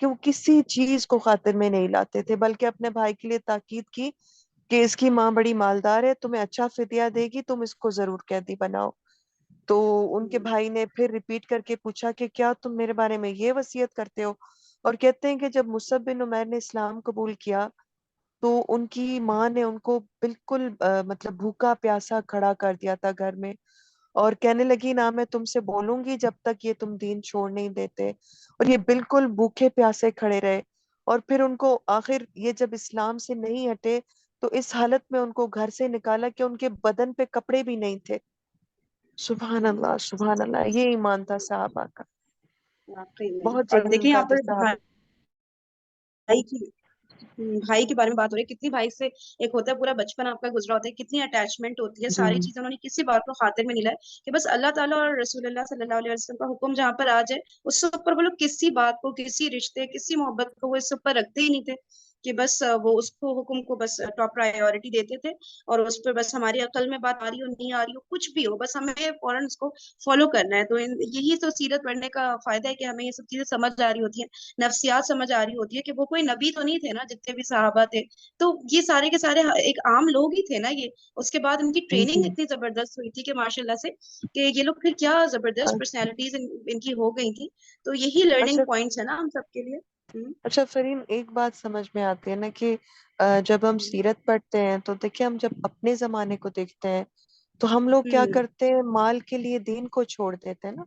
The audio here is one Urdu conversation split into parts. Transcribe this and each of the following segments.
کہ وہ کسی چیز کو خاطر میں نہیں لاتے تھے، بلکہ اپنے بھائی کے لیے تاکید کی کہ اس کی ماں بڑی مالدار ہے، تمہیں اچھا فدیہ دے گی، تم اس کو ضرور قیدی بناؤ۔ تو ان کے بھائی نے پھر ریپیٹ کر کے پوچھا کہ کیا تم میرے بارے میں یہ وصیت کرتے ہو؟ اور کہتے ہیں کہ جب مصعب بن عمیر نے اسلام قبول کیا تو ان کی ماں نے ان کو بالکل مطلب بھوکا پیاسا کھڑا کر دیا تھا گھر میں، اور کہنے لگی نہ میں تم سے بولوں گی جب تک یہ تم دین چھوڑ نہیں دیتے، اور یہ بالکل بھوکے پیاسے کھڑے رہے۔ اور پھر ان کو آخر یہ جب اسلام سے نہیں ہٹے تو اس حالت میں ان کو گھر سے نکالا کہ ان کے بدن پہ کپڑے بھی نہیں تھے۔ سبحان اللہ، سبحان اللہ، یہ ایمان تھا صحابہ کا، واقعی میں۔ بہت اور جلیل دیکھیں یہاں قدر پر صحابہ۔ بھائی کی بھائی کے بارے میں بات ہو رہی ہے، کتنی بھائی سے ایک ہوتا ہے پورا بچپن آپ کا گزرا ہوتا ہے، کتنی اٹیچمنٹ ہوتی ہے، جی ساری چیزیں انہوں نے کسی بات کو خاطر میں نہیں لایا کہ بس اللہ تعالیٰ اور رسول اللہ صلی اللہ علیہ وسلم کا حکم جہاں پر آ جائے اس سے اوپر وہ لوگ کسی بات کو، کسی رشتے، کسی محبت کو وہ اس سے اوپر رکھتے ہی نہیں تھے، کہ بس وہ اس کو حکم کو بس ٹاپ پرائیورٹی دیتے تھے، اور اس پہ بس ہماری عقل میں بات آ رہی ہو نہیں آ رہی ہو کچھ بھی ہو بس ہمیں فوراً اس کو فالو کرنا ہے۔ تو یہی تو سیرت پڑھنے کا فائدہ ہے کہ ہمیں یہ سب چیزیں سمجھ آ رہی ہوتی ہیں، نفسیات سمجھ آ رہی ہوتی ہے کہ وہ کوئی نبی تو نہیں تھے نا جتنے بھی صحابہ تھے، تو یہ سارے کے سارے ایک عام لوگ ہی تھے نا یہ۔ اس کے بعد ان کی ٹریننگ جی۔ اتنی زبردست ہوئی تھی کہ ماشاء اللہ سے کہ یہ لوگ پھر کیا زبردست پرسنالٹیز ان کی ہو گئی تھی، تو یہی اچھا لرننگ پوائنٹس ہے نا ہم سب کے لیے۔ اچھا فریم، ایک بات سمجھ میں آتی ہے نا کہ جب ہم ہوں سیرت پڑھتے ہیں تو دیکھیں ہم جب اپنے زمانے کو دیکھتے ہیں تو ہم لوگ کیا ہوں کرتے ہیں، مال کے لیے دین کو چھوڑ دیتے ہیں نا۔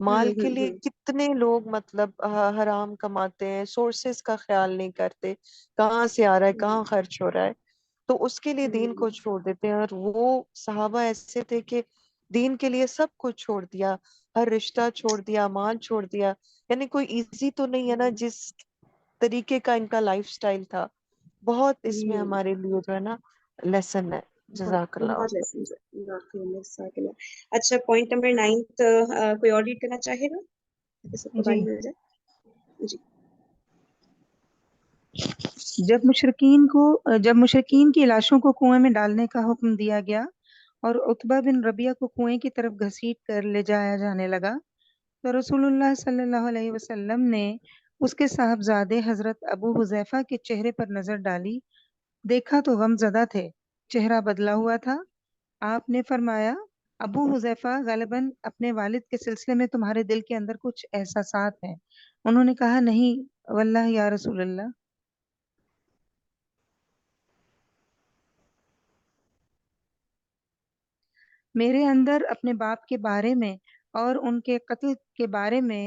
مال کے لیے ہوں کتنے لوگ مطلب حرام کماتے ہیں، سورسز کا خیال نہیں کرتے، کہاں سے آ رہا ہے، کہاں خرچ ہو رہا ہے، تو اس کے لیے دین کو چھوڑ دیتے ہیں۔ اور وہ صحابہ ایسے تھے کہ دین کے لیے سب کچھ چھوڑ دیا، ہر رشتہ چھوڑ دیا، مال چھوڑ دیا، یعنی کوئی ایزی تو نہیں ہے نا جس طریقے کا ان کا لائف سٹائل تھا۔ بہت اس میں ہمارے لیے جو ہے نا لیسن ہے۔ جزاک اللہ بہت خیر۔ لیسنز ہے واقعی میں، جزاک اللہ۔ اچھا پوائنٹ نمبر 9 کوئی اور ریڈ کرنا چاہے گا کہ سب کو جی، باری مل جائے؟ جی جب مشرکین کی لاشوں کو کنویں میں ڈالنے کا حکم دیا گیا اور عتبہ بن ربیعہ کو کنویں کی طرف گھسیٹ کر لے جایا جانے لگا تو رسول اللہ صلی اللہ علیہ وسلم نے اس کے صاحبزادے حضرت ابو حذیفہ کے چہرے پر نظر ڈالی، دیکھا تو غم زدہ تھے، چہرہ بدلا ہوا تھا۔ آپ نے فرمایا، ابو حذیفہ، غالباً اپنے والد کے سلسلے میں تمہارے دل کے اندر کچھ احساسات ہیں۔ انہوں نے کہا، نہیں واللہ یا رسول اللہ۔ میرے اندر اپنے باپ کے بارے میں اور ان کے قتل کے بارے میں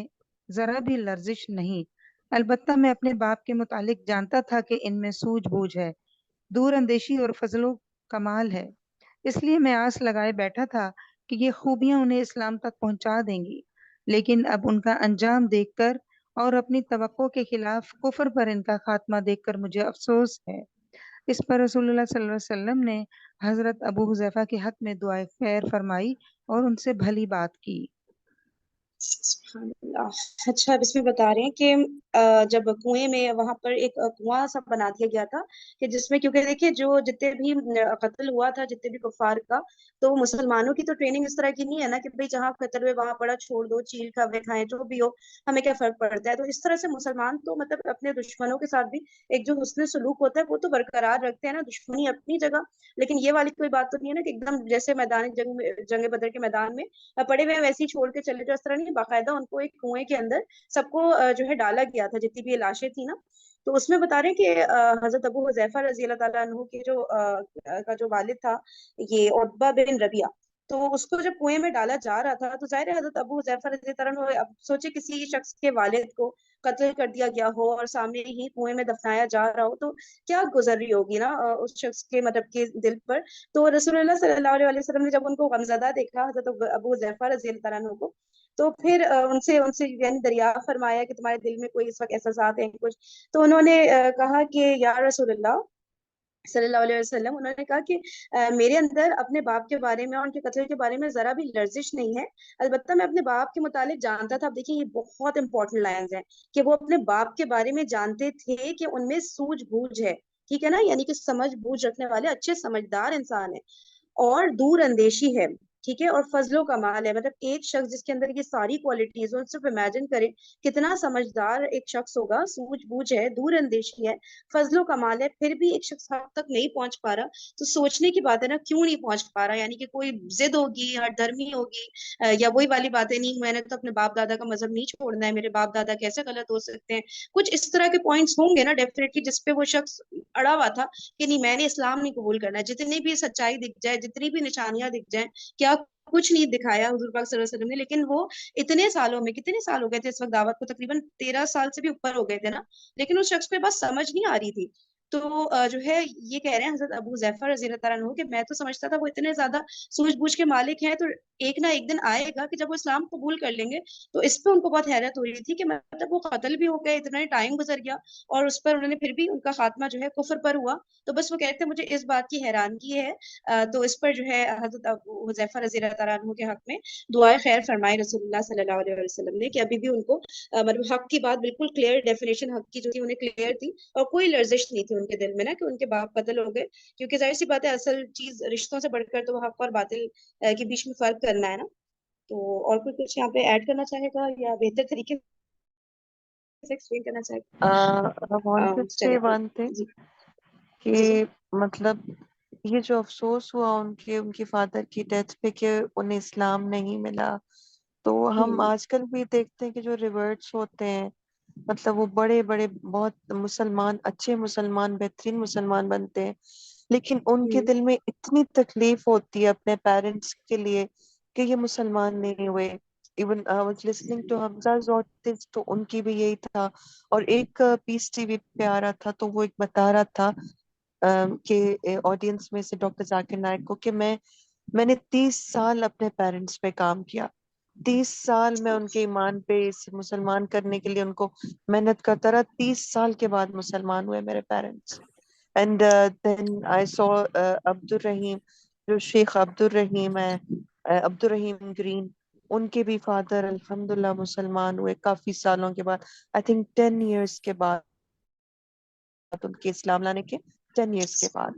ذرا بھی لرزش نہیں، البتہ میں اپنے باپ کے متعلق جانتا تھا کہ ان میں سوجھ بوجھ ہے، دور اندیشی اور فضل و کمال ہے، اس لیے میں آس لگائے بیٹھا تھا کہ یہ خوبیاں انہیں اسلام تک پہنچا دیں گی، لیکن اب ان کا انجام دیکھ کر اور اپنی توقع کے خلاف کفر پر ان کا خاتمہ دیکھ کر مجھے افسوس ہے۔ اس پر رسول اللہ صلی اللہ علیہ وسلم نے حضرت ابو حذیفہ کے حق میں دعائے خیر فرمائی اور ان سے بھلی بات کی۔ سبحان اللہ۔ اچھا اب اس میں بتا رہے ہیں کہ جب کنویں میں وہاں پر ایک کنواں سا بنا دیا گیا تھا کہ جس میں، کیونکہ دیکھیے جو جتنے بھی قتل ہوا تھا جتنے بھی کفار کا، تو مسلمانوں کی تو ٹریننگ اس طرح کی نہیں ہے نا کہ بھئی جہاں قتل ہوئے وہاں پڑا چھوڑ دو، چیل کھاوے کھائیں جو بھی ہو، ہمیں کیا فرق پڑتا ہے۔ تو اس طرح سے مسلمان تو مطلب اپنے دشمنوں کے ساتھ بھی ایک جو حسن سلوک ہوتا ہے وہ تو برقرار رکھتے ہیں نا، دشمنی اپنی جگہ، لیکن یہ والی کوئی بات تو نہیں ہے نا کہ ایک دم جیسے میدان جنگ بدر کے میدان میں پڑے ہوئے ویسے ہی چھوڑ کے چلے جو، اس طرح نہیں، باقاعدہ ان کو ایک کنویں کے اندر سب کو جو ہے ڈالا گیا تھا جتنی بھی یہ لاشیں تھی نا۔ تو اس میں بتا رہے ہیں کہ حضرت ابو حذیفہ رضی اللہ تعالیٰ عنہ کے جو والد تھا یہ عتبہ بن ربیعہ، تو اس کو جب کنویں میں ڈالا جا رہا تھا تو ظاہر ہے حضرت ابو حذیفہ رضی اللہ تعالیٰ عنہ، اب سوچے کسی شخص کے والد کو قتل کر دیا گیا ہو اور سامنے ہی کنویں میں دفنایا جا رہا ہو تو کیا گزر رہی ہوگی نا اس شخص کے مطلب کے دل پر۔ تو رسول اللہ صلی اللہ علیہ وسلم نے جب ان کو غمزدہ دیکھا حضرت ابو حذیفہ رضی اللہ عنہ کو، تو پھر ان سے یعنی دریافت فرمایا کہ تمہارے دل میں کوئی اس وقت احساسات ہیں کچھ؟ تو انہوں نے کہا کہ یا رسول اللہ صلی اللہ علیہ وسلم، انہوں نے کہا کہ میرے اندر اپنے باپ کے بارے میں اور ان کے قتل کے بارے میں ذرا بھی لرزش نہیں ہے، البتہ میں اپنے باپ کے متعلق جانتا تھا۔ اب دیکھیں یہ بہت امپورٹنٹ لائنز ہیں کہ وہ اپنے باپ کے بارے میں جانتے تھے کہ ان میں سوجھ بوجھ ہے، ٹھیک ہے نا، یعنی کہ سمجھ بوجھ رکھنے والے اچھے سمجھدار انسان ہیں، اور دور اندیشی ہے، ٹھیک ہے, اور فضل و کمال ہے. مطلب ایک شخص جس کے اندر یہ ساری کوالٹیز ہوں, صرف امیجن کریں کتنا سمجھدار ایک شخص ہوگا, سوجھ بوجھ ہے, دور اندیشی ہے, فضل و کمال ہے, پھر بھی ایک شخص حق تک نہیں پہنچ پا رہا. تو سوچنے کی بات ہے نا, کیوں نہیں پہنچ پا رہا؟ یعنی کہ کوئی ضد ہوگی, ہر دھرمی ہوگی, یا وہی والی باتیں, نہیں میں نے تو اپنے باپ دادا کا مذہب نہیں چھوڑنا ہے, میرے باپ دادا کیسے غلط ہو سکتے ہیں, کچھ اس طرح کے پوائنٹس ہوں گے نا ڈیفینیٹلی, جس پہ وہ شخص اڑا ہوا تھا کہ نہیں میں نے اسلام نہیں قبول کرنا ہے. جتنی بھی سچائی دکھ جائے, جتنی بھی نشانیاں دکھ جائیں, کیا کچھ نہیں دکھایا حضور پاک صلی اللہ علیہ وسلم نے, لیکن وہ اتنے سالوں میں, کتنے سال ہو گئے تھے اس وقت دعوت کو, تقریباً 13 سال سے بھی اوپر ہو گئے تھے نا, لیکن اس شخص کو بس سمجھ نہیں آ رہی تھی. تو جو ہے یہ کہہ رہے ہیں حضرت ابو حذیفہ رضی اللہ تعالیٰ عنہ کہ میں تو سمجھتا تھا وہ اتنے زیادہ سوجھ بوجھ کے مالک ہیں, تو ایک نہ ایک دن آئے گا کہ جب وہ اسلام قبول کر لیں گے. تو اس پہ ان کو بہت حیرت ہو رہی تھی کہ مطلب وہ قتل بھی ہو گئے, اتنا ٹائم گزر گیا, اور اس پر انہوں نے پھر بھی ان کا خاتمہ جو ہے کفر پر ہوا. تو بس وہ کہتے ہیں مجھے اس بات کی حیرانگی ہے. تو اس پر جو ہے حضرت ابو حذیفہ رضی اللہ تعالیٰ عنہ کے حق میں دعائے خیر فرمائے رسول اللہ صلی اللہ علیہ وسلم نے, کہ ابھی بھی ان کو مطلب حق کی بات بالکل کلیئر, ڈیفینیشن حق کی جو تھی انہیں کلیئر تھی, اور کوئی لرزش نہیں تھی ان کے دل میں نا کہ ان کے باپ قتل ہو گئے. کیونکہ ظاہر سی بات ہے, اصل چیز رشتوں سے بڑھ کر تو حق اور باطل کے بیچ میں فرق کرنا ہے نا. تو اور کوئی کچھ یہاں پہ ایڈ کرنا چاہے گا یا بہتر طریقے سے ایکسپلین کرنا چاہے I God? wanted to say چلے one thing جی جی جی کہ مطلب یہ جو افسوس ہوا ان کی فادر کی ڈیتھ پہ کہ انہیں اسلام نہیں ملا, تو ہم آج کل بھی دیکھتے ہیں کہ جو ریورٹس ہوتے ہیں, مطلب وہ بڑے بڑے بہت مسلمان, اچھے مسلمان, بہترین مسلمان بنتے ہیں, لیکن ان کے دل میں اتنی تکلیف ہوتی ہے اپنے پیرنٹس کے لیے کہ یہ مسلمان نہیں ہوئے. Even I was listening to Hamza's autism, تو ان کی بھی یہی تھا. اور ایک پیس ٹی وی پہ آ رہا تھا, تو وہ ایک بتا رہا تھا کہ آڈینس میں سے ڈاکٹر ذاکر نائک کو کہ میں نے 30 سال اپنے پیرنٹس پہ کام کیا, 30 سال میں ان کے ایمان پہ مسلمان کرنے کے لیے ان کو محنت کرتا رہا, 30 سال کے بعد مسلمان ہوئے میرے پیرنٹس. اینڈ دین آئی سو عبد الرحیم, جو شیخ عبد الرحیم ہے, عبد الرحیم گرین, ان کے بھی فادر الحمدللہ مسلمان ہوئے کافی سالوں کے بعد, آئی تھنک 10 ایئرس کے بعد, ان کے اسلام لانے کے 10 ایئرس کے بعد.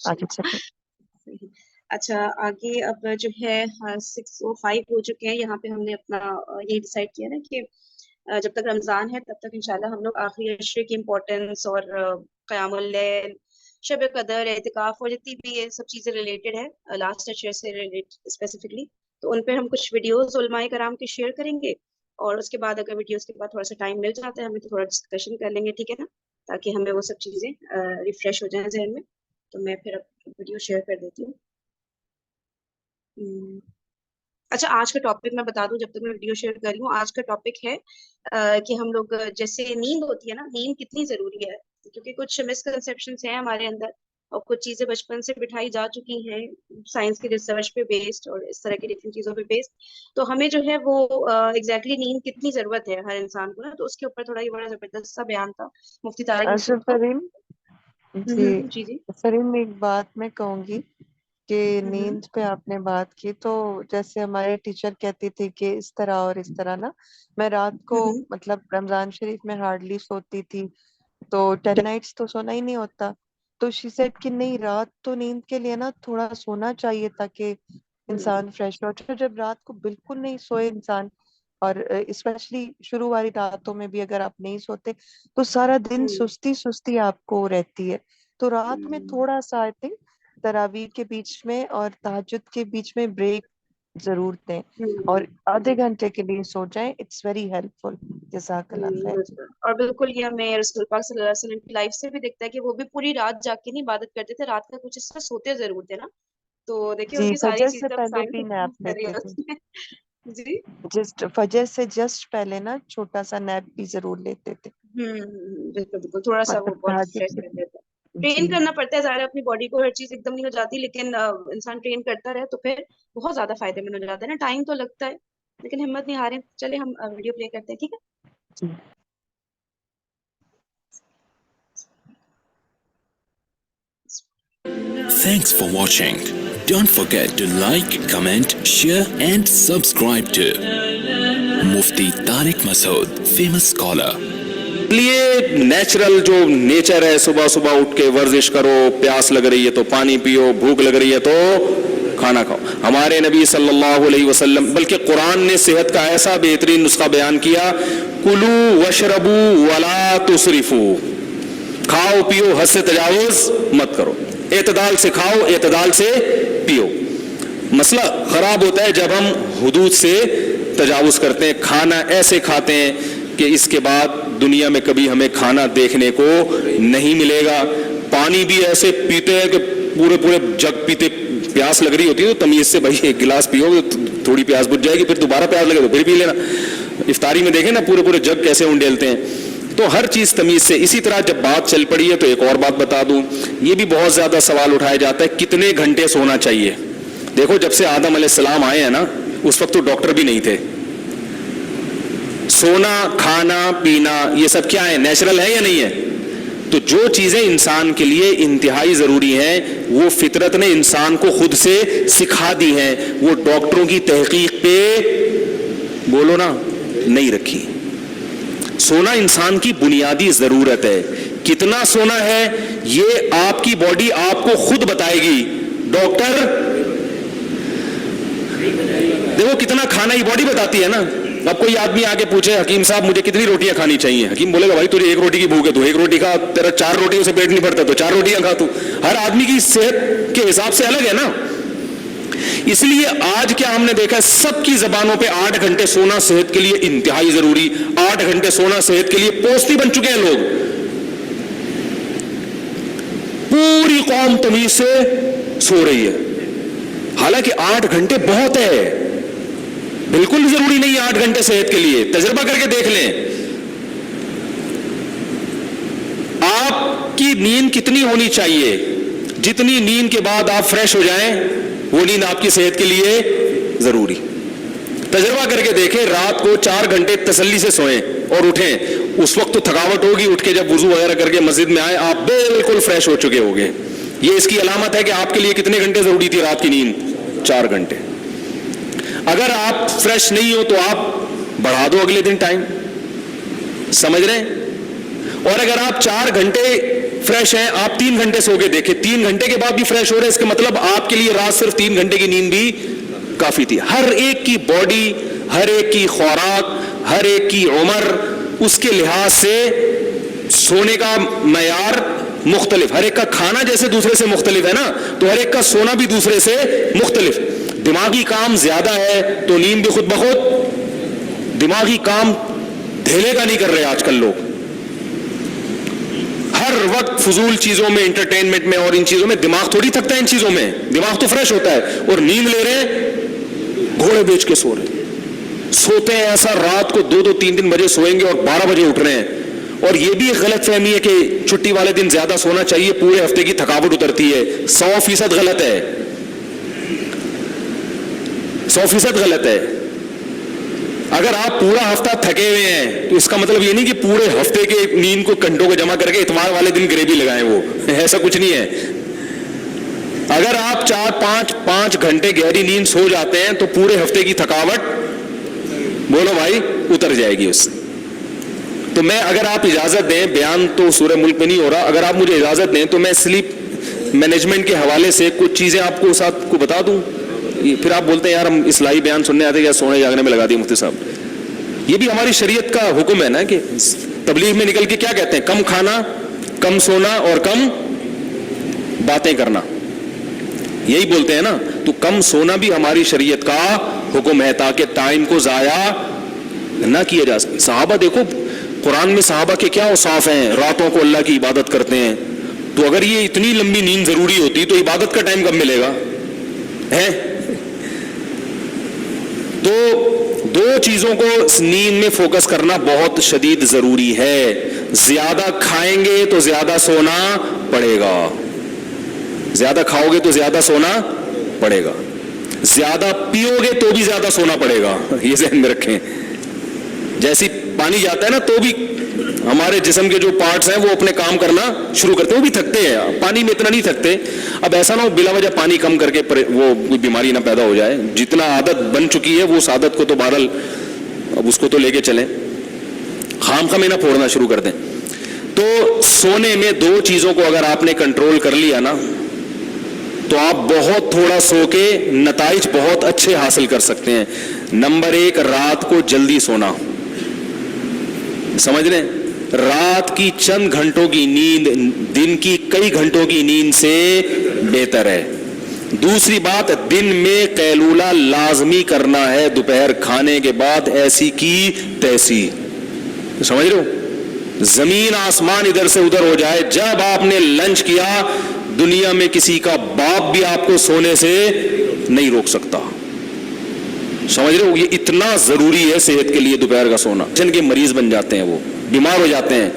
آگے چلیں. اچھا آگے اب جو ہے 6:05 ہو چکے ہیں. یہاں پہ ہم نے اپنا یہ ڈیسائیڈ کیا نا کہ جب تک رمضان ہے تب تک انشاءاللہ ہم لوگ آخری عشرے کی امپورٹینس اور قیام اللیل, شب قدر, اعتکاف اور جتنی بھی یہ سب چیزیں ریلیٹڈ ہے لاسٹ عشرے سے ریلیٹ اسپیسیفکلی, تو ان پہ ہم کچھ ویڈیوز علماء کرام کے شیئر کریں گے, اور اس کے بعد اگر ویڈیوز کے بعد تھوڑا سا ٹائم مل جاتا ہے ہمیں تو تھوڑا ڈسکشن کر لیں گے, ٹھیک ہے نا, تاکہ ہمیں وہ سب چیزیں ریفریش ہو جائیں ذہن میں. تو میں پھر اب ویڈیو شیئر کر دیتی ہوں. اچھا آج کا ٹاپک میں بتا دوں جب تک میں ویڈیو شیئر کر رہی ہوں. آج کا ٹاپک ہے کہ ہم لوگ جیسے نیند ہوتی ہے نا, نیند کتنی ضروری ہے, کیونکہ کچھ مسکنسیپشنس ہیں ہمارے اندر, اور کچھ چیزیں بچپن سے بٹھائی جا چکی ہیں سائنس کی ریسرچ پہ بیسڈ اور اس طرح کی ڈفرینٹ چیزوں پہ بیسڈ. تو ہمیں جو ہے وہ ایگزیکٹلی نیند کتنی ضرورت ہے ہر انسان کو نا, تو اس کے اوپر تھوڑا یہ بڑا زبردست سا بیان تھا مفتی طارق یوسف کا. فریم جی جی فریم ایک بات میں کہوں گی کہ نیند پہ آپ نے بات کی, تو جیسے ہمارے ٹیچر کہتی تھی کہ اس طرح اور اس طرح نا, میں رات کو مطلب رمضان شریف میں ہارڈلی سوتی تھی, تو 10 نائٹس تو سونا ہی نہیں ہوتا. تو شی سیڈ کہ نہیں, رات تو نیند کے لیے نا تھوڑا سونا چاہیے تاکہ انسان فریش ہو. جب رات کو بالکل نہیں سوئے انسان, اور اسپیشلی شروع والی راتوں میں بھی اگر آپ نہیں سوتے تو سارا دن سستی سستی آپ کو رہتی ہے. تو رات میں تھوڑا سا آئی تھنک تراویح کے بیچ میں اور تہجد کے بیچ میں بریک ضرور دیں, اور آدھے گھنٹے کے لیے سو جائیں, اٹس ویری ہیلپ فل. جزاک اللہ خیر. اور بالکل یہ ہمیں رسول پاک صلی اللہ علیہ وسلم کی لائف سے بھی دکھتا ہے کہ وہ بھی پوری رات جاگ کے نہیں عبادت کرتے تھے, رات کا کچھ حصہ سوتے ضرور تھے نا. تو دیکھیے ان جی, کی ساری فجر سے چیزیں اب پہلے سائنس بھی نیپ کر رہی لیتے تھے. ہوتی ہیں. جی فجر سے جسٹ پہلے نا چھوٹا سا نیپ بھی ضرور لیتے تھے, بالکل بالکل, تھوڑا سا وہ مطلب بہت تہجد فریش کے کر بعد. دیتا ہے. ٹرین جی کرنا پڑتا ہے ظاہر اپنی باڈی کو, ہر چیز ایک دم نہیں ہو جاتی, لیکن انسان ٹرین کرتا رہے تو پھر بہت زیادہ فائدے مند ہو جاتا ہے نا. ٹائم تو لگتا ہے لیکن ہمت نہیں ہارے. چلے ہم ویڈیو پلے کرتے ہیں, ٹھیک ہے. جی. Thanks for watching. Don't forget to like, comment, share and subscribe to Mufti Tariq Masood, famous scholar. لیے نیچرل جو نیچر ہے, صبح صبح اٹھ کے ورزش کرو, پیاس لگ رہی ہے تو پانی پیو, بھوک لگ رہی ہے تو کھانا کھاؤ. ہمارے نبی صلی اللہ علیہ وسلم بلکہ قرآن نے صحت کا ایسا بہترین نسخہ بیان کیا, کلو وشربو ولا تسرفو, کھاؤ پیو حد سے تجاوز مت کرو, اعتدال سے کھاؤ اعتدال سے پیو. مسئلہ خراب ہوتا ہے جب ہم حدود سے تجاوز کرتے ہیں, کھانا ایسے کھاتے ہیں کہ اس کے بعد دنیا میں کبھی ہمیں کھانا دیکھنے کو نہیں ملے گا. پانی بھی ایسے پیتے ہیں کہ پورے پورے جگ پیتے, پیاس لگ رہی ہوتی ہے تو تمیز سے بھائی ایک گلاس پیو, تھوڑی پیاس بجھ جائے گی, پھر دوبارہ پیاس لگے تو پھر پی لینا. افطاری میں دیکھیں نا پورے پورے جگ کیسے انڈیلتے ہیں. تو ہر چیز تمیز سے. اسی طرح جب بات چل پڑی ہے تو ایک اور بات بتا دوں, یہ بھی بہت زیادہ سوال اٹھایا جاتا ہے کتنے گھنٹے سونا چاہیے. دیکھو جب سے آدم علیہ السلام آئے ہیں نا, اس وقت تو ڈاکٹر بھی نہیں تھے. سونا کھانا پینا یہ سب کیا ہے, نیچرل ہے یا نہیں ہے؟ تو جو چیزیں انسان کے لیے انتہائی ضروری ہیں وہ فطرت نے انسان کو خود سے سکھا دی ہیں, وہ ڈاکٹروں کی تحقیق پہ بولو نا نہیں رکھی. سونا انسان کی بنیادی ضرورت ہے. کتنا سونا ہے یہ آپ کی باڈی آپ کو خود بتائے گی. ڈاکٹر دیکھو کتنا کھانا ہی باڈی بتاتی ہے نا. اب کوئی آدمی آگے پوچھے حکیم صاحب مجھے کتنی روٹیاں کھانی چاہیے, حکیم بولے گا بھائی تجھے ایک روٹی کی بھوک ہے تو ایک روٹی کھا, تیرا 4 روٹیوں سے پیٹ نہیں بھرتا تو 4 روٹیاں کھا. تو ہر آدمی کی صحت کے حساب سے الگ ہے نا. اس لیے آج کیا ہم نے دیکھا ہے سب کی زبانوں پہ 8 گھنٹے سونا صحت کے لیے انتہائی ضروری, 8 گھنٹے سونا صحت کے لیے پوستی بن چکے ہیں لوگ. پوری قوم تمیز سے سو رہی ہے, حالانکہ 8 گھنٹے بہت ہے, بالکل ضروری نہیں ہے 8 گھنٹے صحت کے لیے. تجربہ کر کے دیکھ لیں آپ کی نیند کتنی ہونی چاہیے. جتنی نیند کے بعد آپ فریش ہو جائیں وہ نیند آپ کی صحت کے لیے ضروری. تجربہ کر کے دیکھیں, رات کو 4 گھنٹے تسلی سے سوئیں اور اٹھیں, اس وقت تو تھکاوٹ ہوگی, اٹھ کے جب وضو وغیرہ کر کے مسجد میں آئے آپ بالکل فریش ہو چکے ہوگے. یہ اس کی علامت ہے کہ آپ کے لیے کتنے گھنٹے ضروری تھی رات کی نیند, 4 گھنٹے. اگر آپ فریش نہیں ہو تو آپ بڑھا دو اگلے دن ٹائم, سمجھ رہے ہیں. اور اگر آپ 4 گھنٹے فریش ہیں, آپ 3 گھنٹے سو کے دیکھیں, 3 گھنٹے کے بعد بھی فریش ہو رہے, اس کا مطلب آپ کے لیے رات صرف 3 گھنٹے کی نیند بھی کافی تھی. ہر ایک کی باڈی, ہر ایک کی خوراک, ہر ایک کی عمر, اس کے لحاظ سے سونے کا معیار مختلف. ہر ایک کا کھانا جیسے دوسرے سے مختلف ہے نا, تو ہر ایک کا سونا بھی دوسرے سے مختلف. دماغی کام زیادہ ہے تو نیند بھی خود بخود. دماغی کام دھیلے کا نہیں کر رہے آج کل لوگ, ہر وقت فضول چیزوں میں, انٹرٹینمنٹ میں اور ان چیزوں میں. دماغ تھوڑی تھکتا ہے ان چیزوں میں, دماغ تو فریش ہوتا ہے. اور نیند لے رہے ہیں, گھوڑے بیچ کے سو رہے ہیں. سوتے ہیں ایسا رات کو 2-3 بجے سوئیں گے اور 12 بجے اٹھ رہے ہیں. اور یہ بھی ایک غلط فہمی ہے کہ چھٹی والے دن زیادہ سونا چاہیے, پورے ہفتے کی تھکاوٹ اترتی ہے. 100% غلط ہے, 100% غلط ہے. اگر آپ پورا ہفتہ تھکے ہوئے ہیں تو اس کا مطلب یہ نہیں کہ پورے ہفتے کے نیند کو گھنٹوں کو جمع کر کے اتوار والے دن گریوی لگائیں, وہ ایسا کچھ نہیں ہے. اگر آپ 4-5 گھنٹے گہری نیند سو جاتے ہیں تو پورے ہفتے کی تھکاوٹ بولو بھائی اتر جائے گی اس سے. تو میں اگر آپ اجازت دیں, بیان تو سورہ ملک میں نہیں ہو رہا, اگر آپ مجھے اجازت دیں تو میں سلیپ مینجمنٹ کے حوالے سے کچھ چیزیں آپ کو ساتھ کو بتا دوں. پھر آپ بولتے ہیں یار ہم اصلاحی بیان سننے آتے ہیں یا سونے جاگنے میں لگا دیے مفتی صاحب. یہ بھی ہماری شریعت کا حکم ہے نا کہ تبلیغ میں نکل کے کیا کہتے ہیں, کم کھانا, کم سونا اور کم باتیں کرنا, یہی بولتے ہیں نا. تو کم سونا بھی ہماری شریعت کا حکم ہے تاکہ ٹائم کو ضائع نہ کیا جا سکے. صحابہ دیکھو قرآن میں صحابہ کے کیا اوصاف ہیں, راتوں کو اللہ کی عبادت کرتے ہیں. تو اگر یہ اتنی لمبی نیند ضروری ہوتی تو عبادت کا ٹائم کب ملے گا ہے. تو 2 چیزوں کو نیند میں فوکس کرنا بہت شدید ضروری ہے. زیادہ کھائیں گے تو زیادہ سونا پڑے گا, زیادہ کھاؤ گے تو زیادہ سونا پڑے گا, زیادہ پیو گے تو بھی زیادہ سونا پڑے گا. یہ ذہن میں رکھیں. جیسی پانی جاتا ہے نا تو بھی ہمارے جسم کے جو پارٹس ہیں وہ اپنے کام کرنا شروع کرتے ہیں, وہ بھی تھکتے ہیں. پانی میں اتنا نہیں تھکتے. اب ایسا نہ ہو بلا وجہ پانی کم کر کے وہ کوئی بیماری نہ پیدا ہو جائے. جتنا عادت بن چکی ہے وہ اس عادت کو تو بہرحال اب اس کو تو لے کے چلیں, خام خام نہ پھوڑنا شروع کر دیں. تو سونے میں 2 چیزوں کو اگر آپ نے کنٹرول کر لیا نا تو آپ بہت تھوڑا سو کے نتائج بہت اچھے حاصل کر سکتے ہیں. نمبر 1 رات کو جلدی سونا. سمجھ لیں, رات کی چند گھنٹوں کی نیند دن کی کئی گھنٹوں کی نیند سے بہتر ہے. دوسری بات, دن میں قیلولہ لازمی کرنا ہے دوپہر کھانے کے بعد, ایسی کی تیسی. سمجھ رہے ہو, زمین آسمان ادھر سے ادھر ہو جائے, جب آپ نے لنچ کیا دنیا میں کسی کا باپ بھی آپ کو سونے سے نہیں روک سکتا. سمجھ رہے ہو, یہ اتنا ضروری ہے صحت کے لیے دوپہر کا سونا. جن کے مریض بن جاتے ہیں, وہ بیمار ہو جاتے ہیں.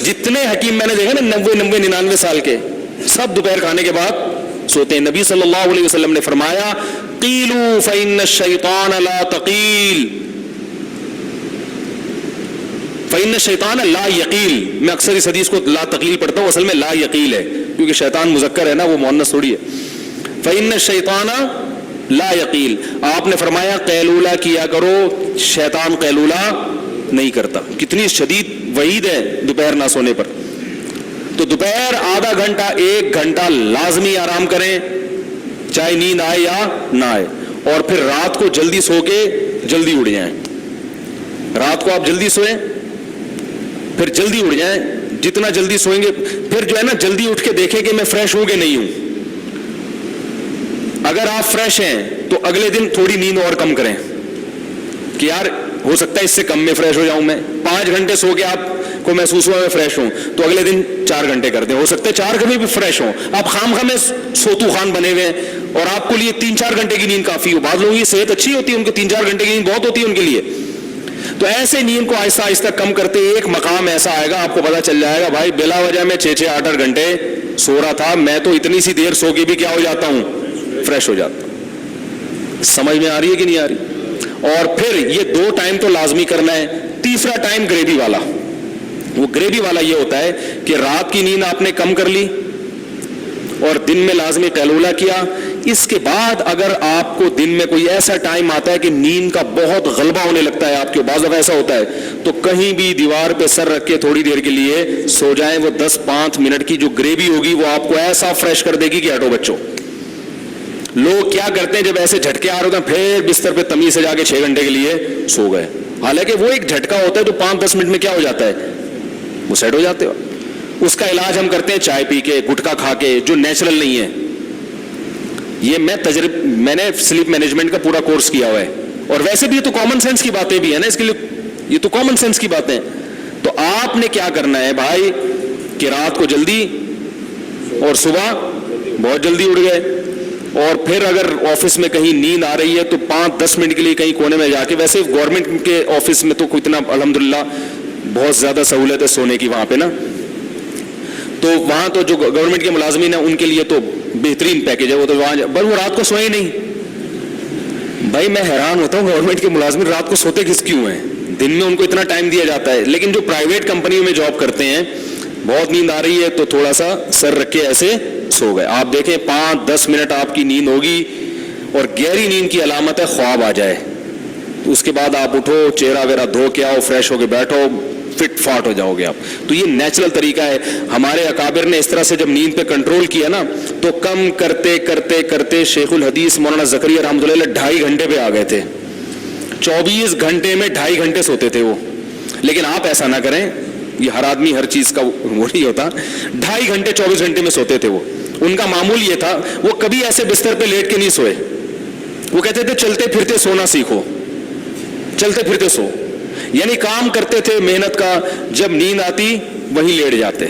جتنے حکیم میں نے دیکھا نا 90 99 سال کے, سب دوپہر کھانے کے بعد سوتے ہیں. نبی صلی اللہ علیہ وسلم نے فرمایا قیلوا فإن الشیطان لا تقیل فإن الشیطان لا یقیل. میں اکثر اس حدیث کو لا تقیل پڑھتا ہوں, اصل میں لا یقیل ہے کیونکہ شیطان مذکر ہے نا, وہ مؤنث تھوڑی ہے. فإن الشیطان لا یقیل, آپ نے فرمایا قیلولہ کیا کرو, شیطان قیلولہ نہیں کرتا. کتنی شدید وعید ہے دوپہر نہ سونے پر. تو دوپہر آدھا گھنٹہ 1 گھنٹہ لازمی آرام کریں, چاہے نیند آئے یا نہ آئے. اور پھر رات کو جلدی سو کے جلدی اٹھ جائیں. رات کو آپ جلدی سوئیں, پھر جلدی اٹھ جائیں. جتنا جلدی سوئیں گے پھر جو ہے نا, جلدی اٹھ کے دیکھیں کہ میں فریش ہوں کہ نہیں ہوں. اگر آپ فریش ہیں تو اگلے دن تھوڑی نیند اور کم کریں کہ یار ہو سکتا ہے اس سے کم میں فریش ہو جاؤں میں. 5 گھنٹے سو کے آپ کو محسوس ہوا میں فریش ہوں, تو اگلے دن 4 گھنٹے کر دیں. ہو سکتا ہے 4 کبھی بھی فریش ہوں. آپ خام خام سوتو خان بنے ہوئے ہیں اور آپ کو لیے 3-4 گھنٹے کی نیند کافی ہو. بعض لوگوں کی صحت اچھی ہوتی ہے, ان کو 3-4 گھنٹے کی نیند بہت ہوتی ہے ان کے لیے. تو ایسے نیند کو آہستہ آہستہ کم کرتے ایک مقام ایسا آئے گا, آپ کو پتا چل جائے گا بھائی بلا وجہ میں 6-8 گھنٹے سو رہا تھا, میں تو اتنی سی دیر سو کے بھی کیا ہو جاتا ہوں, فریش ہو جاتا ہوں. سمجھ میں آ رہی ہے کہ نہیں آ رہی؟ اور پھر یہ 2 ٹائم تو لازمی کرنا ہے. تیسرا ٹائم گریوی والا. وہ گریوی والا یہ ہوتا ہے کہ رات کی نیند آپ نے کم کر لی اور دن میں لازمی قیلولہ کیا. اس کے بعد اگر آپ کو دن میں کوئی ایسا ٹائم آتا ہے کہ نیند کا بہت غلبہ ہونے لگتا ہے آپ کے, بعض دفعہ ایسا ہوتا ہے, تو کہیں بھی دیوار پہ سر رکھ کے تھوڑی دیر کے لیے سو جائیں. وہ 10-5 منٹ کی جو گریوی ہوگی وہ آپ کو ایسا فریش کر دے گی کہ ہٹو بچوں. لوگ کیا کرتے ہیں جب ایسے جھٹکے آ رہے ہوتے ہیں پھر بستر پہ تمیز سے جا کے 6 گھنٹے کے لیے سو گئے. حالانکہ وہ ایک جھٹکا ہوتا ہے جو 5-10 منٹ میں کیا ہو جاتا ہے, وہ سیٹ ہو جاتے ہو. اس کا علاج ہم کرتے ہیں چائے پی کے, گٹکا کھا کے, جو نیچرل نہیں ہے. یہ میں نے سلیپ مینجمنٹ کا پورا کورس کیا ہوا ہے, اور ویسے بھی یہ تو کامن سینس کی باتیں بھی ہیں نا, اس کے لیے یہ تو کامن سینس کی باتیں. تو آپ نے کیا کرنا ہے بھائی کہ رات کو جلدی اور صبح بہت جلدی اٹھ گئے. اور پھر اگر آفس میں کہیں نیند آ رہی ہے تو 5-10 منٹ کے لیے کہیں کونے میں جا کے, ویسے گورنمنٹ کے آفس میں تو اتنا الحمدللہ بہت زیادہ سہولت ہے سونے کی وہاں پہ نا, تو وہاں تو جو گورنمنٹ کے ملازمین ہیں ان کے لیے تو بہترین پیکیج ہے. وہ تو وہاں بس وہ رات کو سوئے نہیں. بھائی میں حیران ہوتا ہوں گورنمنٹ کے ملازمین رات کو سوتے کس کیوں ہیں, دن میں ان کو اتنا ٹائم دیا جاتا ہے. لیکن جو پرائیویٹ کمپنیوں میں جاب کرتے ہیں, بہت نیند آ رہی ہے تو تھوڑا سا سر رکھ کے ایسے سو گئے. آپ دیکھیں 5-10 منٹ آپ کی نیند ہوگی, اور گہری نیند کی علامت ہے خواب آ جائے. اس کے بعد آپ اٹھو, چہرہ وغیرہ دھو کے آؤ, فریش ہو کے بیٹھو, فٹ فاٹ ہو جاؤ گے آپ. تو یہ نیچرل طریقہ ہے. ہمارے اکابر نے اس طرح سے جب نیند پہ کنٹرول کیا نا, تو کم کرتے کرتے کرتے شیخ الحدیث مولانا زکریا رحمۃ اللہ 2.5 گھنٹے پہ آ گئے تھے. 24 گھنٹے میں 2.5 گھنٹے سوتے تھے وہ. لیکن آپ ایسا نہ کریں, یہ ہر آدمی ہر چیز کا وہ نہیں ہوتا. 2.5 گھنٹے 24 گھنٹے میں سوتے تھے وہ. ان کا معمول یہ تھا, وہ کبھی ایسے بستر پہ لیٹ کے نہیں سوئے. وہ کہتے تھے چلتے پھرتے سونا سیکھو, چلتے پھرتے سو. یعنی کام کرتے تھے محنت کا, جب نیند آتی وہیں لیٹ جاتے.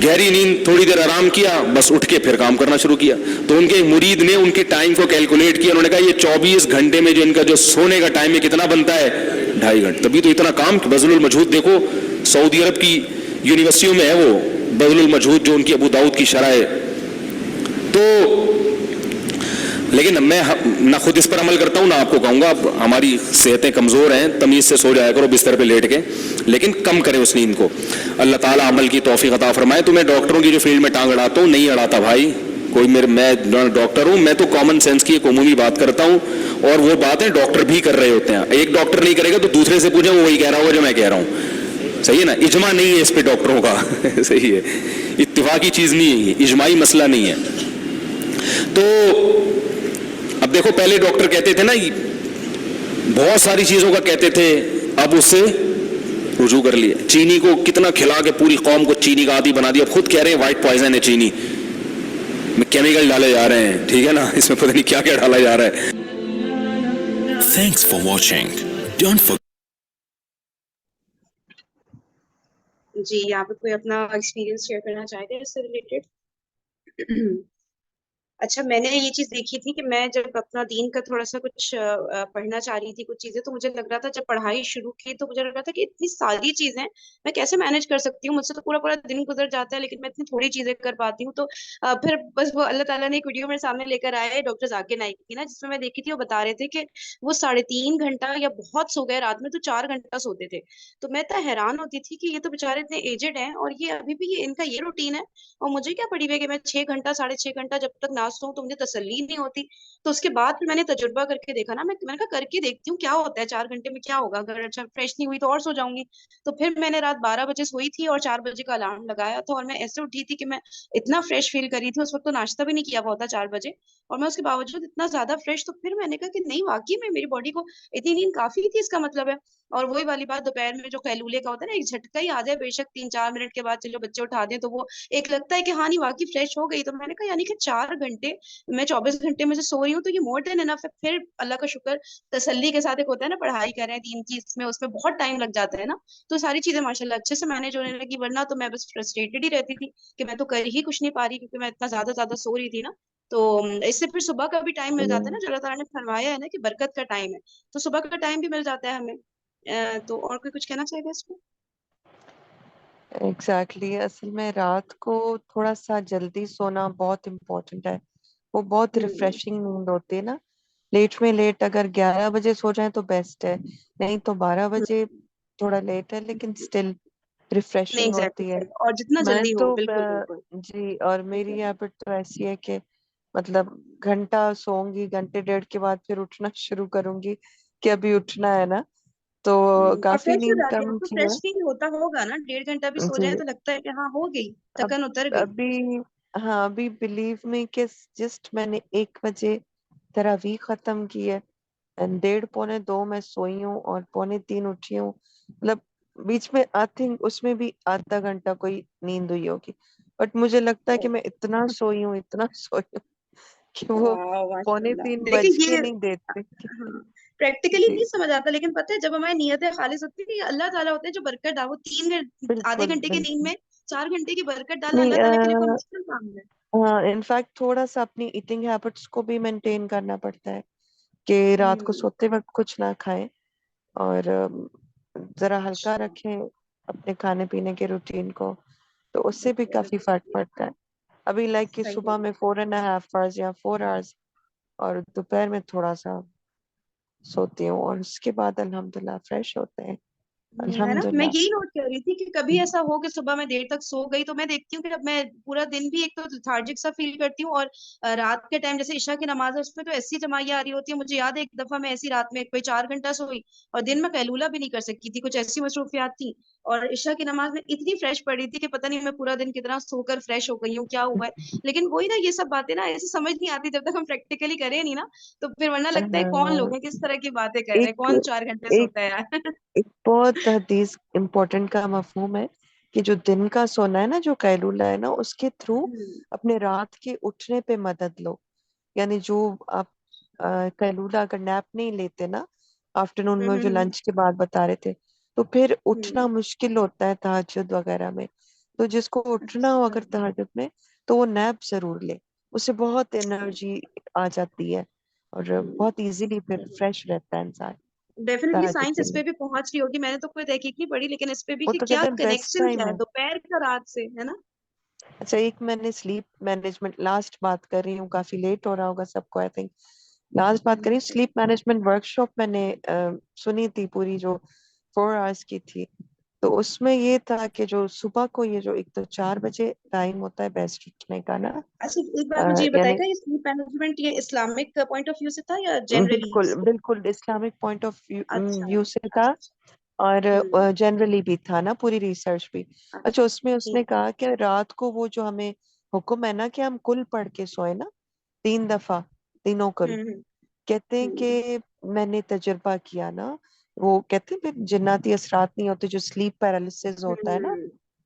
گہری نیند, تھوڑی دیر آرام کیا, بس اٹھ کے پھر کام کرنا شروع کیا. تو ان کے مرید نے ان کے ٹائم کو کیلکولیٹ کیا. انہوں نے کہا یہ 24 گھنٹے میں جو ان کا جو سونے کا ٹائم ہے کتنا بنتا ہے, 2.5 گھنٹے. تبھی تو اتنا کام. بذل المجہود دیکھو, سعودی عرب کی یونیورسٹیوں میں ہے وہ بذل المجہود, جو ان کی ابو داؤد کی شرح ہے. تو لیکن میں نہ خود اس پر عمل کرتا ہوں نہ آپ کو کہوں گا. اب ہماری صحتیں کمزور ہیں, تمیز سے سو جایا کرو بستر پہ لیٹ کے, لیکن کم کریں اس نیند کو. اللہ تعالیٰ عمل کی توفیق عطا فرمائے. تو میں ڈاکٹروں کی جو فیلڈ میں ٹانگ اڑاتا ہوں نہیں اڑاتا بھائی, کوئی میں ڈاکٹر ہوں, میں تو کامن سینس کی ایک عمومی بات کرتا ہوں, اور وہ باتیں ڈاکٹر بھی کر رہے ہوتے ہیں. ایک ڈاکٹر نہیں کرے گا تو دوسرے سے پوچھیں, وہ وہی کہہ رہا ہوگا جو میں کہہ رہا ہوں. صحیح ہے نا, اجماع نہیں ہے اس پہ ڈاکٹروں کا. صحیح ہے, اتفاقی چیز نہیں ہے, یہ اجماعی مسئلہ نہیں ہے. تو اب دیکھو پہلے ڈاکٹر کہتے تھے نا, بہت ساری چیزوں کا کہتے تھے, اب اس سے رجوع کر لیا. چینی کو کتنا کھلا کے پوری قوم کو چینی کا عادی بنا دیا, اب خود کہہ رہے ہیں وائٹ پوائزن ہے چینی میں, کیمیکل ڈالے جا رہے ہیں, ٹھیک ہے نا, اس میں پتہ نہیں کیا کیا ڈالا جا رہا ہے. Thanks for watching. Don't forget جی یہاں پہ کوئی اپنا ایکسپیرینس شیئر کرنا چاہے گا اس سے ریلیٹڈ؟ اچھا میں نے یہ چیز دیکھی تھی کہ میں جب اپنا دین کا تھوڑا سا کچھ پڑھنا چاہ رہی تھی کچھ چیزیں, تو مجھے لگ رہا تھا جب پڑھائی شروع کی تو مجھے لگ رہا تھا کہ اتنی ساری چیزیں میں کیسے مینج کر سکتی ہوں, مجھ سے تو پورا پورا دن گزر جاتا ہے لیکن میں اتنی تھوڑی چیزیں کر پاتی ہوں. تو پھر بس وہ اللہ تعالیٰ نے ایک ویڈیو میرے سامنے لے کر آئے ڈاکٹر ذاکر نائک کی نا, جس میں دیکھی تھی وہ بتا رہے تھے کہ وہ 3.5 گھنٹہ یا بہت سو گئے رات میں تو 4 گھنٹہ سوتے تھے. تو میں اتنا حیران ہوتی تھی کہ یہ تو بےچارے اتنے ایجڈ ہیں اور یہ ابھی بھی ان کا یہ روٹین ہے, اور مجھے کیا پڑی ہوئی ہے کہ میں 6 گھنٹہ 6.5 گھنٹہ جب تک نہ سوؤں تو مجھے تسلی نہیں ہوتی. تو اس کے بعد پھر میں نے تجربہ کر کے دیکھا نا, میں نے کہا کر کے دیکھتی ہوں کیا ہوتا ہے 4 گھنٹے میں, کیا ہوگا, اگر اچھا فریش نہیں ہوئی تو اور سو جاؤں گی. تو پھر میں نے رات 12 بجے سوئی تھی اور 4 بجے کا الارم لگایا تھا, اور میں ایسے اٹھی تھی کہ میں اتنا فریش فیل کری تھی, اس وقت تو ناشتہ بھی نہیں کیا ہوا تھا 4 بجے, اور میں اس کے باوجود اتنا زیادہ فریش. تو پھر میں نے کہا کہ نہیں واقعی میں میری باڈی کو اتنی نیند کافی تھی اس کا مطلب ہے. اور وہی والی بات دوپہر میں جو قیلولے کا ہوتا ہے نا, ایک جھٹکا ہی آ جائے بے شک 3-4 منٹ کے بعد چلو بچے اٹھا دیں تو وہ ایک لگتا ہے کہ ہاں نہیں واقعی فریش ہو گئی. تو میں نے کہا یعنی کہ 4 گھنٹے میں 24 گھنٹے میں سے سو رہی ہوں تو یہ مور دین انف ہے. پھر اللہ کا شکر تسلی کے ساتھ ایک ہوتا ہے نا پڑھائی کر رہے ہیں دین کی, اس میں بہت ٹائم لگ جاتا ہے نا, تو ساری چیزیں ماشاءاللہ اچھے سے مینج ہونے لگی. ورنہ تو میں بس فرسٹریٹڈ ہی رہتی تھی کہ میں تو کر ہی کچھ نہیں پا رہی کیونکہ میں اتنا زیادہ سو رہی تھی نا. تو اس سے پھر صبح کا بھی ٹائم مل جاتا ہے نا, جو اللہ تعالیٰ نے فرمایا ہے نا کہ برکت کا ٹائم ہے, تو صبح کا ٹائم بھی مل جاتا ہے ہمیں. تو اور کوئی کچھ کہنا چاہے گا اس کو؟ ایگزیکٹلی اصل میں رات کو تھوڑا سا جلدی سونا بہت امپورٹنٹ ہے, وہ بہت ریفریشنگ نیند ہوتی ہے نا. لیٹ میں لیٹ اگر 11 بجے سو جائیں تو بیسٹ ہے, نہیں تو 12 بجے تھوڑا لیٹ ہے لیکن اسٹل نہیں ریفریشنگ ہوتی ہے. ایگزیکٹلی, اور جتنا میں جلدی ہو تو بالکل بالکل. جی, اور میری ہیبٹ تو ایسی ہے کہ مطلب گھنٹہ سوؤں گی, گھنٹے 1.5 کے بعد پھر اٹھنا شروع کروں گی کہ ابھی اٹھنا ہے نا. تو اور کافی فریش ہو نیند جاتے ہیں کم تو کی ہے. فریش فیل ہوتا ہوگا نا, 1.5 گھنٹہ بھی سو جی جائے تو لگتا ہے کہ ہاں ہو گئی, اب تھکن اتر گئی. ابھی ہاں ابھی بلیو میں کہ جسٹ میں نے 1 بجے تراویح ختم کی ہے, 1:30 پونے 2 میں سوئی ہوں اور 2:45 اٹھی ہوں. مطلب بیچ میں آئی تھنک اس میں بھی آدھا گھنٹہ کوئی نیند ہوئی ہوگی, بٹ مجھے لگتا ہے کہ میں اتنا سوئی ہوں کہ وہ ماشاء اللہ 2:45 لیکن بج کے یہ نہیں دیتے. پریکٹیکلی جی نہیں سمجھ آتا, لیکن پتہ ہے جب ہماری نیتیں خالص ہوتی ہے کہ اللہ تعالیٰ ہوتے ہیں جو برکت ڈال, وہ آدھے بالکل گھنٹے کی نیند بالکل. میں 4 گھنٹے کی برکت ڈالنا اللہ تعالیٰ کے لیے کوئی نہیں مشکل کام ہے. ہاں انفیکٹ تھوڑا سا اپنی ایٹنگ ہیبٹس کو بھی مینٹین کرنا پڑتا ہے کہ رات کو سوتے وقت کچھ نہ کھائیں اور ذرا ہلکا اچھا رکھیں اپنے کھانے پینے کے روٹین کو, تو اس سے بھی کافی فرق پڑتا ہے. ابھی لائک کہ صحیح صبح میں 4.5 hours یا 4 hours اور دوپہر میں تھوڑا سا سوتی ہوں, اور اس کے بعد الحمدللہ فریش ہوتے ہیں ہے نا. میں الحمدللہ. یہی نوٹ کر رہی تھی کہ کبھی ایسا ہو کہ صبح میں دیر تک سو گئی تو میں دیکھتی ہوں کہ اب میں پورا دن بھی ایک تو لیتھارجک سا فیل کرتی ہوں, اور رات کے ٹائم جیسے عشاء کی نماز ہے اس میں تو ایسی جمائیاں آ رہی ہوتی ہیں. مجھے یاد ہے ایک دفعہ میں ایسی رات میں کوئی 4 گھنٹہ سوئی اور دن میں قیلولہ بھی نہیں کر سکتی تھی, کچھ ایسی مصروفیات تھی, اور عشاء کی نماز میں اتنی فریش پڑی تھی کہ پتہ نہیں میں پورا دن کتنا سو کر فریش ہو گئی ہوں, کیا ہوا ہے. لیکن وہی نا یہ سب باتیں نا ایسے سمجھ نہیں آتی جب تک ہم پریکٹیکلی کریں نہیں نا, تو پھر ورنہ لگتا ہے کون لوگ ہیں کس طرح کی باتیں کر رہے ہیں, ایک کون 4 گھنٹے ایک سوتا ہے یار. ایک بہت حدیث امپورٹنٹ کا مفہوم ہے کہ جو دن کا سونا ہے نا, جو قیلولہ ہے نا, اس کے تھرو اپنے رات کے اٹھنے پہ مدد لو. یعنی جو آپ قیلولہ اگر نیپ نہیں لیتے نا آفٹرنون میں, جو لنچ کے بعد بتا رہے تھے, تو پھر اٹھنا مشکل ہوتا ہے تہجد وغیرہ میں. تو جس کو اٹھنا ہو اگر تہجد میں تو وہ نیپ ضرور لے, اس سے بہت انرجی آ جاتی ہے اور بہت ایزیلی پھر فریش رہتا ہے انسان ڈیفینیٹلی تہجد سائنس کے اس پہ لیے. بھی پہنچ رہی ہوگی, میں نے تو کوئی تحقیق نہیں پڑھی لیکن اس پہ بھی وہ کہ تو کیا کہتے ہیں بیسٹ کنیکشن ٹائم کیا ہے. ہے دوپہر کا رات سے, ہے نا. اچھا ایک میں نے سلیپ مینجمنٹ لاسٹ بات کر رہی ہوں, کافی لیٹ ہو رہا ہوگا سب کو, آئی تھنک لاسٹ بات کری. سلیپ مینجمنٹ ورک شاپ میں نے سنی تھی پوری, جو 4 hours کی تھی. تو اس میں یہ تھا کہ جو صبح کو یہ جو ایک تو 4 بجے ٹائم ہوتا ہے بیسٹ اٹھنے کا نا, اچھا ایک بات مجھے یہ بتائے یعنی گا, یہ سلیپ مینجمنٹ یہ اسلامک پوائنٹ آف ویو سے تھا یا جنرلی؟ بالکل بالکل اسلامک پوائنٹ آف اچھا ویو سے تھا. اچھا اور جنرلی بھی تھا نا پوری ریسرچ بھی. اچھا اس میں اس نے ٹھیک. کہا کہ رات کو وہ جو ہمیں حکم ہے نا کہ ہم کل پڑھ کے سوئے نا 3 دفعہ تینوں کل. کہتے ہیں کہ میں نے تجربہ کیا نا, وہ کہتے ہیں پھر جناتی اثرات نہیں ہوتے, جو سلیپ پیرالسس ہوتا ہے نا,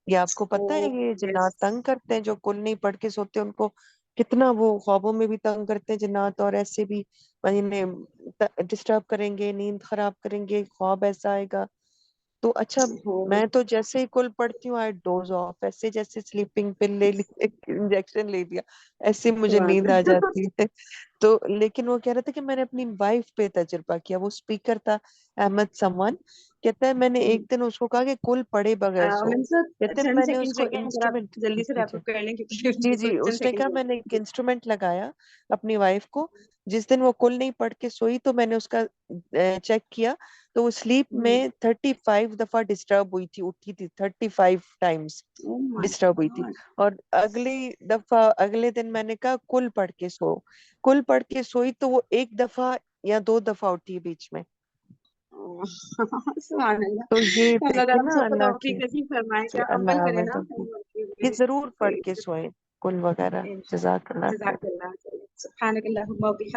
یہ آپ کو پتہ ہے یہ جنات تنگ کرتے ہیں جو کل نہیں پڑھ کے سوتے, ان کو کتنا وہ خوابوں میں بھی تنگ کرتے ہیں جنات, اور ایسے بھی ڈسٹرب کریں گے, نیند خراب کریں گے, خواب ایسا آئے گا. تو اچھا میں تو جیسے ہی کل پڑھتی ہوں آئی ڈوز آف, ایسے جیسے سلیپنگ پل لے لی, انجیکشن لے دیا, ایسے مجھے نیند آ جاتی ہے. تو لیکن وہ کہہ رہا تھا کہ میں نے اپنی وائف پہ تجربہ کیا, وہ اسپیکر تھا احمد سمان, کہتا ہے میں نے ایک دن اس کو کہا کہ کل پڑھے بغیر سو, کہتے ہیں 10 میں نے اس سیکنڈ کو رہ گئے, اگر آپ انسٹرومنٹ جلدی سے ریپ اپ کر لیں کیونکہ جی بالکل 10 اس نے کہا سیکنڈ. میں نے ایک انسٹرومنٹ لگایا اپنی وائف کو, جس دن وہ کل نہیں پڑھ کے سوئی تو میں نے اس کا چیک کیا تو وہ سلیپ میں 35 دفعہ ڈسٹرب ہوئی تھی, اٹھی تھی 35 ٹائمز ڈسٹرب ہوئی تھی. اور اگلی دفعہ اگلے دن میں نے کہا کل پڑھ کے سو, کل پڑھ کے سوئی تو وہ 1 دفعہ یا 2 دفعہ اٹھی بیچ میں. سبحان اللہ. تو یہ اللہ دیکھیں تعالیٰ ہم نا سب کو اللہ کی, توفیق نصیب فرمائے کہ عمل اللہ کریں میں نا. تو یہ ضرور پڑھ کے سوئیں کل وغیرہ. جزاک اللہ خیر. جزاک اللہ. سبحانک اللہم و بحمدک.